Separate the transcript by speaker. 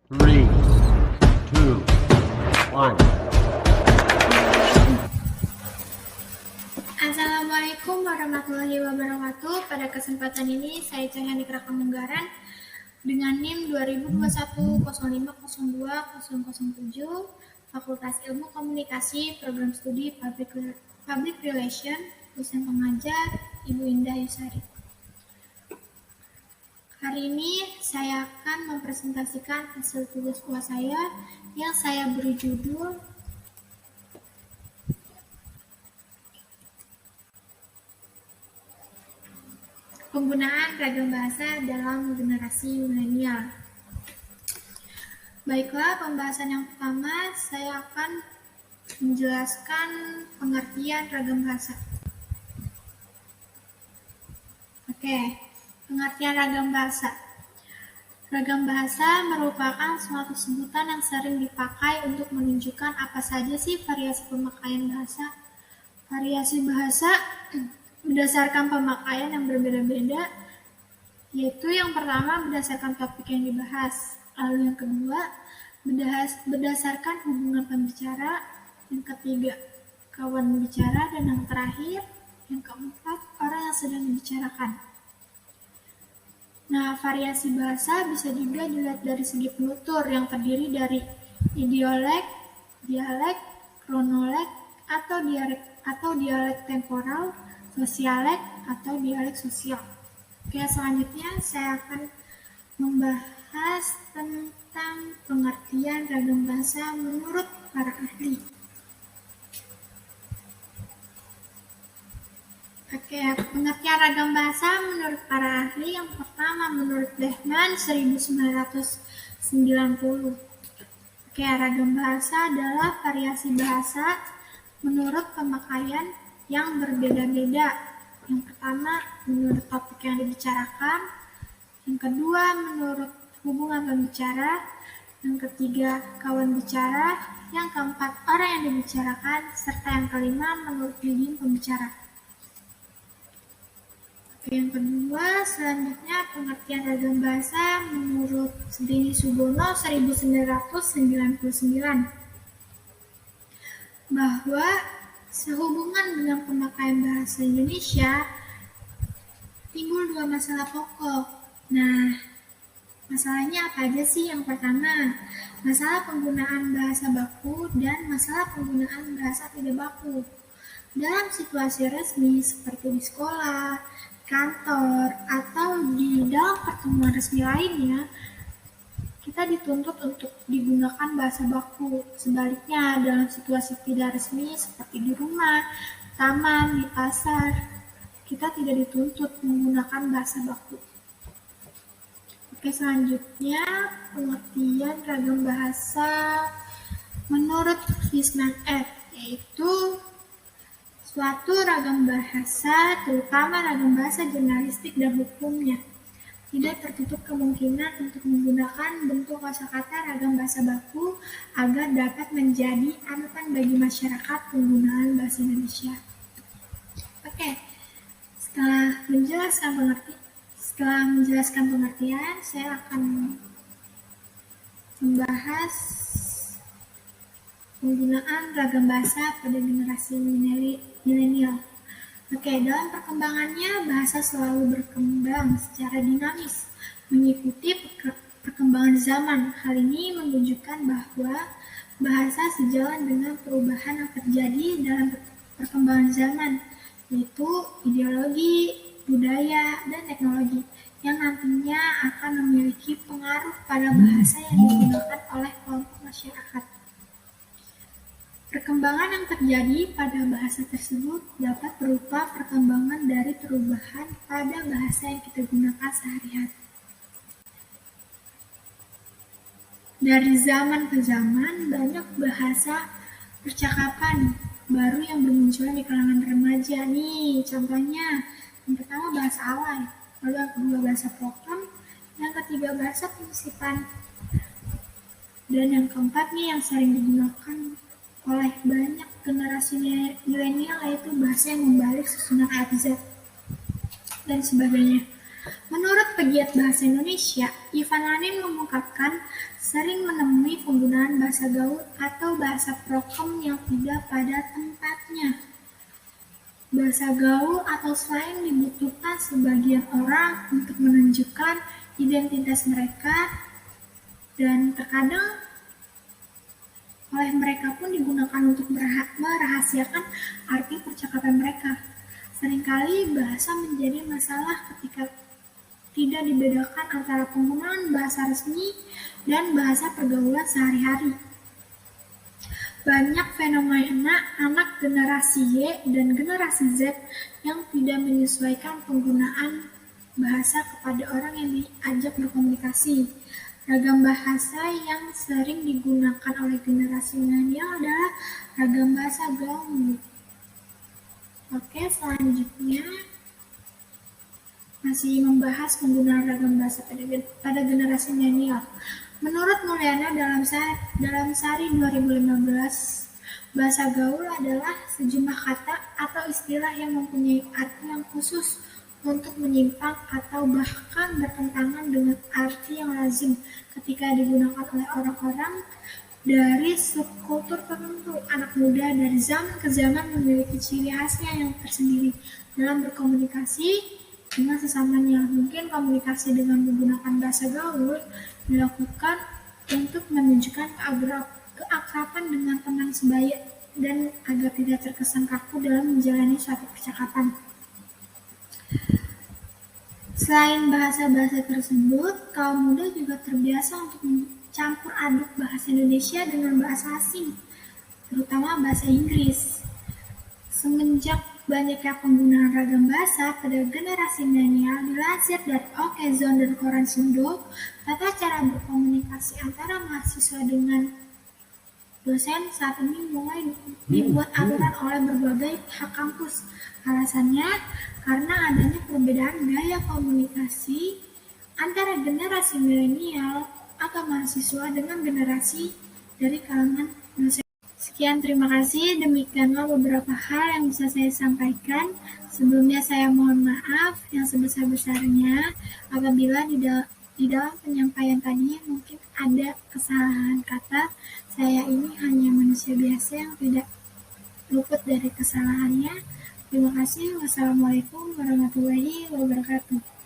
Speaker 1: 3, 2, 1.
Speaker 2: Assalamualaikum warahmatullahi wabarakatuh. Pada kesempatan ini saya Cahyanik Raka Munggaran dengan NIM 2021 0502 007 Fakultas Ilmu Komunikasi Program Studi Public Relation, dosen pengajar Ibu Indah Yusari. Hari ini saya akan mempresentasikan hasil tugas UAS saya yang saya beri judul Penggunaan ragam bahasa dalam generasi milenial. Baiklah, pembahasan yang pertama saya akan menjelaskan pengertian ragam bahasa. Oke, pengertian ragam bahasa. Ragam bahasa merupakan suatu sebutan yang sering dipakai untuk menunjukkan apa saja sih variasi pemakaian bahasa. Variasi bahasa berdasarkan pemakaian yang berbeda-beda, yaitu yang pertama berdasarkan topik yang dibahas, lalu yang kedua berdasarkan hubungan pembicara, yang ketiga kawan bicara, dan yang terakhir, yang keempat, orang yang sedang dibicarakan. Nah, variasi bahasa bisa juga dilihat dari segi penutur yang terdiri dari idiolek, dialek, kronolog, atau dialek temporal, sosialek, atau dialek sosial. Oke, selanjutnya saya akan membahas tentang pengertian ragam bahasa menurut para ahli. Oke, pengertian ragam bahasa menurut para ahli yang pertama menurut Lehman 1990. Oke, ragam bahasa adalah variasi bahasa menurut pemakaian yang berbeda-beda. Yang pertama menurut topik yang dibicarakan, yang kedua menurut hubungan pembicara, yang ketiga kawan bicara, yang keempat orang yang dibicarakan, serta yang kelima menurut medium pembicara. Yang kedua, selanjutnya pengertian ragam bahasa menurut Sdini Subono 1999, bahwa sehubungan dengan pemakaian bahasa Indonesia timbul dua masalah pokok. Nah, masalahnya apa aja sih? Yang pertama, masalah penggunaan bahasa baku dan masalah penggunaan bahasa tidak baku. Dalam situasi resmi seperti di sekolah, kantor, atau di dalam pertemuan resmi lainnya, kita dituntut untuk digunakan bahasa baku. Sebaliknya, dalam situasi tidak resmi seperti di rumah, taman, di pasar, kita tidak dituntut menggunakan bahasa baku. Oke, selanjutnya pengertian ragam bahasa menurut Fishman F, yaitu suatu ragam bahasa, terutama ragam bahasa jurnalistik dan hukumnya, tidak tertutup kemungkinan untuk menggunakan bentuk kosakata ragam bahasa baku agar dapat menjadi anutan bagi masyarakat penggunaan bahasa Indonesia. Oke, setelah menjelaskan pengertian, saya akan membahas penggunaan ragam bahasa pada generasi milenial. Oke, dalam perkembangannya, bahasa selalu berkembang secara dinamis, mengikuti perkembangan zaman. Hal ini menunjukkan bahwa bahasa sejalan dengan perubahan yang terjadi dalam perkembangan zaman, yaitu ideologi, budaya, dan teknologi, yang nantinya akan memiliki pengaruh pada bahasa yang digunakan oleh kelompok masyarakat. Perkembangan yang terjadi pada bahasa tersebut dapat berupa perkembangan dari perubahan pada bahasa yang kita gunakan sehari-hari. Dari zaman ke zaman, banyak bahasa percakapan baru yang bermunculan di kalangan remaja. Nih, contohnya, yang pertama bahasa alay, lalu yang kedua bahasa prokem, yang ketiga bahasa penyisipan, dan yang keempat nih yang sering digunakan oleh banyak generasi milenial, yaitu bahasa yang membalik susunan A, Z, dan sebagainya. Menurut pegiat bahasa Indonesia, Ivan Lanin mengungkapkan sering menemui penggunaan bahasa gaul atau bahasa prokem yang tidak pada tempatnya. Bahasa gaul atau slang dibutuhkan sebagian orang untuk menunjukkan identitas mereka dan terkadang oleh mereka pun digunakan untuk merahasiakan arti percakapan mereka. Seringkali bahasa menjadi masalah ketika tidak dibedakan antara penggunaan bahasa resmi dan bahasa pergaulan sehari-hari. Banyak fenomena anak generasi Y dan generasi Z yang tidak menyesuaikan penggunaan bahasa kepada orang yang diajak berkomunikasi. Ragam bahasa yang sering digunakan oleh generasi milenial adalah ragam bahasa gaul. Oke, selanjutnya masih membahas penggunaan ragam bahasa pada generasi milenial. Menurut Mulyana dalam Sari 2015, bahasa gaul adalah sejumlah kata atau istilah yang mempunyai arti yang khusus untuk menyimpang atau bahkan bertentangan dengan arti yang lazim ketika digunakan oleh orang-orang dari subkultur tertentu. Anak muda dari zaman ke zaman memiliki ciri khasnya yang tersendiri dalam berkomunikasi dengan sesamanya. Mungkin komunikasi dengan menggunakan bahasa gaul dilakukan untuk menunjukkan keakraban dengan teman sebaya dan agar tidak terkesan kaku dalam menjalani suatu percakapan. Selain bahasa-bahasa tersebut, kaum muda juga terbiasa untuk mencampur aduk bahasa Indonesia dengan bahasa asing, terutama bahasa Inggris. Semenjak banyaknya penggunaan ragam bahasa pada generasi milenial, dilansir dari Okezone dan Koran Sindo, tata cara berkomunikasi antara mahasiswa dengan dosen saat ini mulai dibuat aturan oleh berbagai pihak kampus. Alasannya karena adanya perbedaan gaya komunikasi antara generasi milenial atau mahasiswa dengan generasi dari kalangan dosen. Sekian, terima kasih. Demikianlah beberapa hal yang bisa saya sampaikan. Sebelumnya saya mohon maaf yang sebesar-besarnya apabila di dalam penyampaian tadi mungkin ada kesalahan kata. Saya ini hanya manusia biasa yang tidak luput dari kesalahannya. Terima kasih. Wassalamualaikum warahmatullahi wabarakatuh.